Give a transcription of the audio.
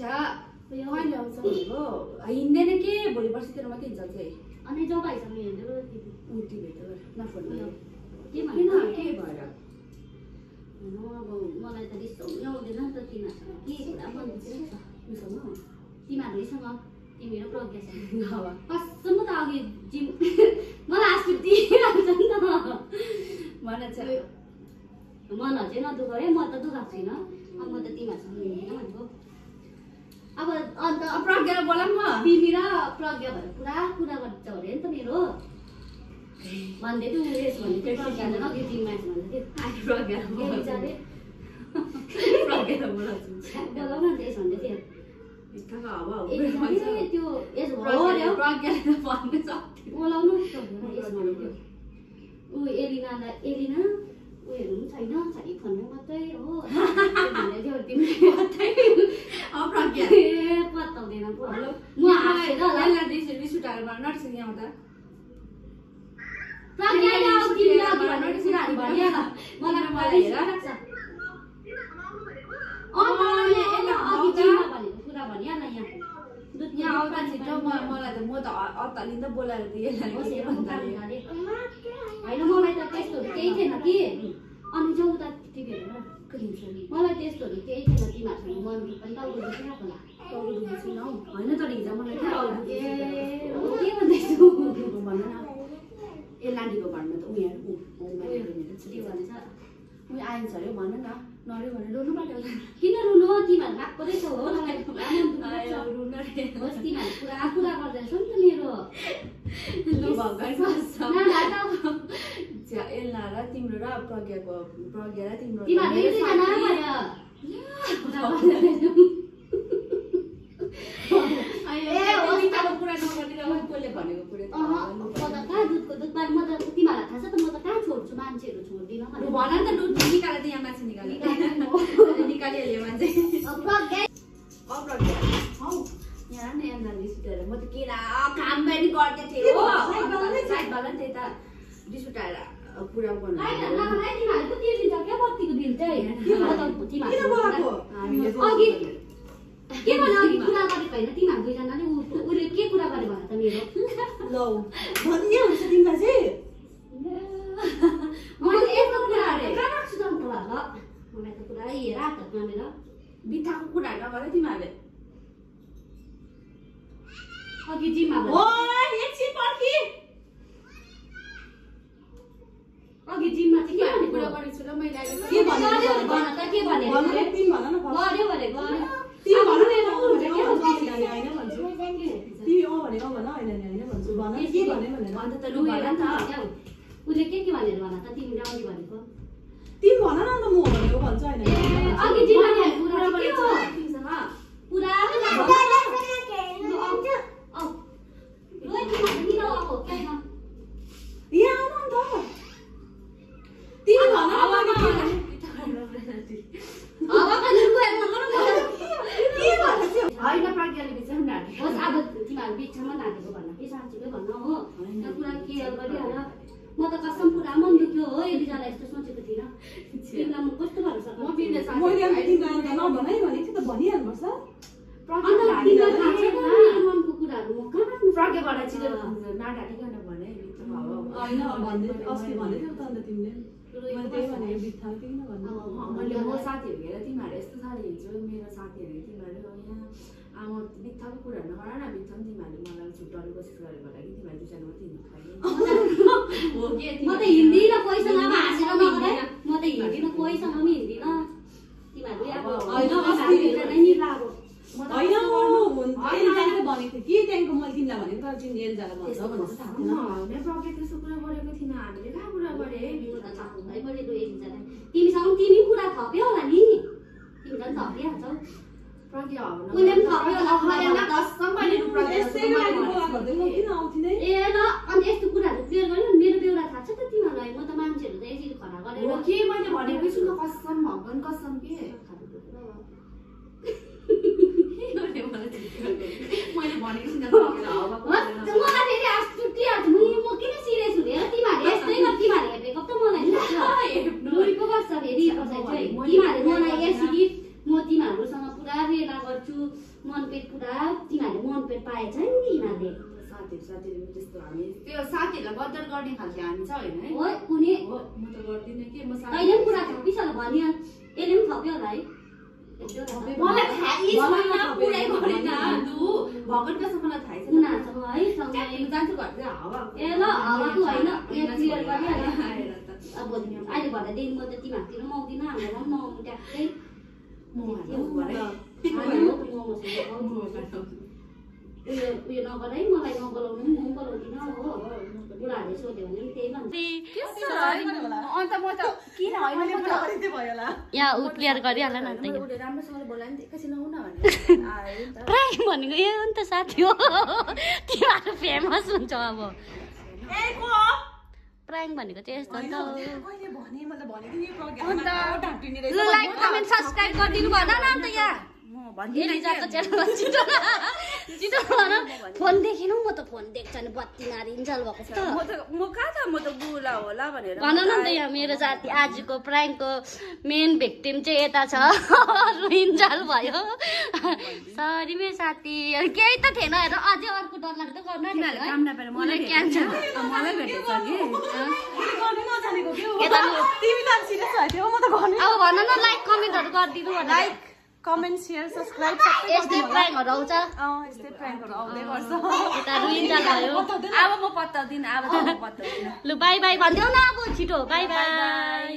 छ्या कहिले आउँछ भनेको हिँड्दैन के भोलि पर्सितिर मात्रै हिँड्छ चाहिँ अनि जब आइसक्नु हिँड्दै उल्टी भेट्यो नफोन के के भएर अब मलाई त रिसाउनै आउँदैन नि त तिमीहरूसँग के कुरा भन्दैछ तिमीहरूसँग तिमी र प्रज्ञासँग कसम त अघि जिम मलाई आजकल दिइहाल्छ नि त मन छ मनहरू चाहिँ नदुख है म त दुखाएको छुइनँ अब म त तिमीहरूसँग हिँड्दिनँ भनेको अब अन्त प्रज्ञालाई बोलाऊँ म तिमी र प्रज्ञा भएर पुरा कुरा गर्छ अरे नि त मेरो भन्दै थियो उयस भन्दै थियो प्रज्ञाले अघि जिममा भन्दै थियो प्रज्ञालाई बोलाउँछु बोलाउन नि त्यस भन्दै थियो त्यो यस बोलाउनु ऊ एलिनालाई एलिना उयोहरू पनि छैन खालि फोनमा मात्रै हो भन्दै थियो पत्ताउँदैन पो म हाँसेर रिस उठाएर नर्सिङ आउँदा मलाई त म त अत्तालिँदा बोलाएर दिएँ होइन मलाई त त्यस्तोहरू केही थिएन कि अनि जाउँ त टिपेर मलाई त्यस्तोहरू केही थिएन तिमीहरूसँग मन पनि टाउको दुखिरहेको होला होइन तर हिजो मलाई के भन्दैछु भन न ए लाडीको घरमा त उयो के भन्छ उयो आइन्छ अरे भन न नर्यो भने रुनु बाटो किन रुनु तिमीहरू गएको रहेछ हो मलाई तिमीहरू पुरा कुरा गर्दैछ नि त मेरो एल्ना र तिम्रो र प्रज्ञा र तिम्रो कुरा नगरिदिनु कसले भनेको कुरा दुधको दुध म त तिमीहरूलाई थाहा छ त म त कहाँ छोड्छु मान्छेहरू छोड्दिनँ भन नि त दुध निकालेर त यहाँ मान्छे निकालिहाल्यो मान्छे यहाँ नि एल्नाले सुटेर म त केरा काम पनि गर्दै थिएँ हो साइडवाला नि त्यता रिस उठाएर कुरा गर्नु तिमीहरूको तिर्दिन्छ क्या बत्तीको बिल चाहिँ अघि के भने अघि कुरा गरेको होइन तिमीहरू दुईजनाले उसले के कुरा गरे भने त मेरो लौ भनिदियो हुन्छ तिमीलाई चाहिँ मैले यस्तो कुराहरू कहाँ राख्छु त अन्त मलाई त पुरा हेर हातमा मेरो बित्थाको कुरा नगर तिमीहरूले अघि जिममा अघि जिममा चाहिँ के भन्ने कुरा गरेको छु र मैले के भन्यो भन त के भन्यो गऱ्यो भने गऱ्यो तिमी भन न होइन भन्छु तिमी भनेको भन होइन भन्छु भन के भन्यो भनेर अन्त त लुएर नि त उसले के भनेर भन त तिमीले अघि भनेको तिमी भन न अन्त म भनेको भन्छु होइन अघि जिममा कुरा गरेको तिमीसँग पुरा यहाँ आउनु अन्त तिमी भन होइन प्रज्ञाले बिचमा ढाँटेको होस् अब तिमीहरू बिचमा ढाँटेको भन्न के साँच्चीकै भन्न हो त्यो कुरा केयर गरिहाल म त कसम पुरा मन दुख्यो हो एलिजालाई यस्तो सोचेको थिइनँ तिमीलाई म कस्तो भन्न सक्छु मैले तिमीलाई नभन है भनेको थिएँ त भनिहाल्नुपर्छ मनको कुराहरू म कहाँ राख्नु प्रज्ञाबाट छिटो नढाँटिकन भने होइन भन्दै अस्ति भन्दै थियौ त अन्त तिमीले मैले त्यही भनेको बित्था किन भन्नु मैले म साथीहरू हेरेर तिमीहरू यस्तो साह्रो हिजो मेरो साथीहरू तिमीहरू यहाँ आमा बित्थाको कुराहरू नगर न बित्था नि तिमीहरूले मलाई छुट्याउने कोसिस गरेको होला कि तिमीहरू दुईजना मात्रै हिँड्नु हो के म त हिँड्दिनँ कोहीसँग अब हाँसेर नगर म त हिँड्दिनँ कोहीसँग पनि हिँड्दिनँ तिमीहरूले अब होइन नि लाग्यो होइन एल्जाले भनेको थिएँ कि त्यहाँको मैले तिमीलाई भनेको तर तिमीले एल्जालाई भन्छ भनेर थाहा थिएन हामीले प्रज्ञा त्यस्तो कुरा गरेको थिएन हामीले कहाँ कुरा गरे तिमीसँग तिमी कुरा थप्यो होला नि तिमी झन् थपिहाल्छौ प्रज्ञा उसले पनि थप्यो होला किन आउँथिने ए ल अनि यस्तो कुराहरू क्लियर गर्यो मेरो बेहुला थाहा छ त तिमीहरूलाई म त मान्छेहरू त यसरी खडा गरेर के मैले भनेको छु त कसम भगवान कसम के मैले भनेको छु मलाई फेरि आज छुट्टिहाल्छ म किन सिरियस हुने तिमीहरूले यस्तै न तिमीहरूले हेरेको त मलाई लुइको बस्छ फेरि तिमीहरूले मलाई यसरी म तिमीहरूसँग पुरा रेला गर्छु मनपेट पुरा तिमीहरूले मनपेट पाएछ नि यिनीहरूले साथीहरू त्यस्तो हामी त्यो साथीहरूलाई गद्दार गर्ने खालको हामी छ होइन है हो कुनै म त गर्दिनँ के म तैँले पनि कुरा थपिसक्यो भने यसले पनि थप्यो होला है मलाई थाहै छैन पुरै गरेन दु भगत कसो मलाई थाहै छैन उनीहरूसँग है सँगै जान्छु घरतिर हावा ए ल हावाको होइन यहाँ क्लियर गरिहाल्यो अब अहिले भन्दादेखि म त तिमीहरूतिर पनि आउँदिनँ हामीलाई पनि नआउनु ट्याक्कै उयो नगर है मलाई नबोलाउनु म पनि बोलाउँदिनँ हो बुढाहरूले सोध्यो भने पनि त्यही भन्छ अन्त म त किन होइन यहाँ उ क्लियर गरिहाल न त राम्रोसँगले बोलायो नि त एकैछिन आउन भने प्राय भनेको यो हो नि त साथी हो तिमीहरू फेमस हुन्छ अब प्राइङ भनेको चाहिँ यस्तो नि त ल लाइक कमेन्ट सब्स्क्राइब गरिदिनु भन न अन्त यहाँ एलिजाको च्यानल छिटो भन फोन देखिनु म त फोन देख्छ नि बत्ती मारिन्जल भएको त म कहाँ त म त बुला होला भनेर भन न त यहाँ मेरो जाति आजको प्राइङको मेन भिक्टिम चाहिँ यता छ रुइन्जल भयो सरी मेरो साथी केही त थिएन हेर अझै अर्को डरलाग्दो गर्न काम नपाएर मलाई क्यान्सर मलाई भेटेछ कि अब भन न लाइक कमेन्टहरू गरिदिनु भन कमेन्ट शेयर सब्स्क्राइब यस्तै प्राइङहरू आउँछ यस्तै प्राइङहरू आउँदै गर्छ यता रुइन्जल भयो अब म पत्ताउँदिनँ अब त म पत्ताउँदिनँ लु बाई बाई भन्देऊ न अब छिटो बाई बाई